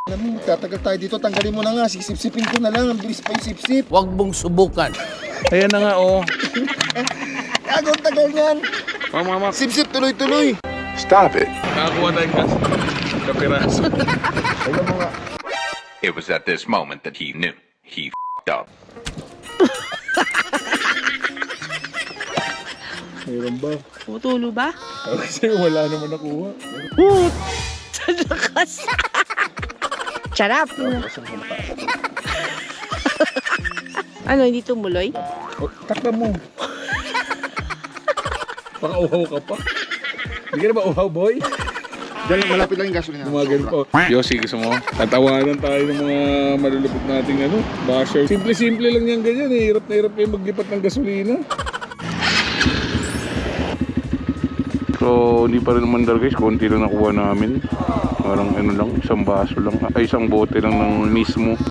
Alam mo, tatagal tayo dito. Tanggalin mo na nga. Sisip-sipin ko na lang. Ang bilis pa yung sip-sip. Huwag mong subukan. Ayan na nga, oh. Gago, ang tagal niyan. Mama. Sip-sip, tuloy-tuloy. Stop it. Nakakuha tayong gas. Kapiraso. Alam mo nga. It was at this moment that he knew he f***ed up. Mayroon ba? Putulo ba? Kasi wala naman nakuha. Sa lakas. Charap. Ano, hindi tumuloy? Oh, takpan mo. Baka uhaw ka pa. Hindi ka na ba uhaw, boy? Diyan, malapit lang yung gasolina. Tumagal po. Yossi, gusto mo? Tatawanan tayo ng mga malulupit nating basher. Simple-simple lang yan ganyan eh. Hirap na hirap kayo maglipat ng gasolina. So, hindi pa rin naman guys. Konti lang nakuha namin. Parang ano lang, isang baso lang. Ay, isang bote lang ng mismo.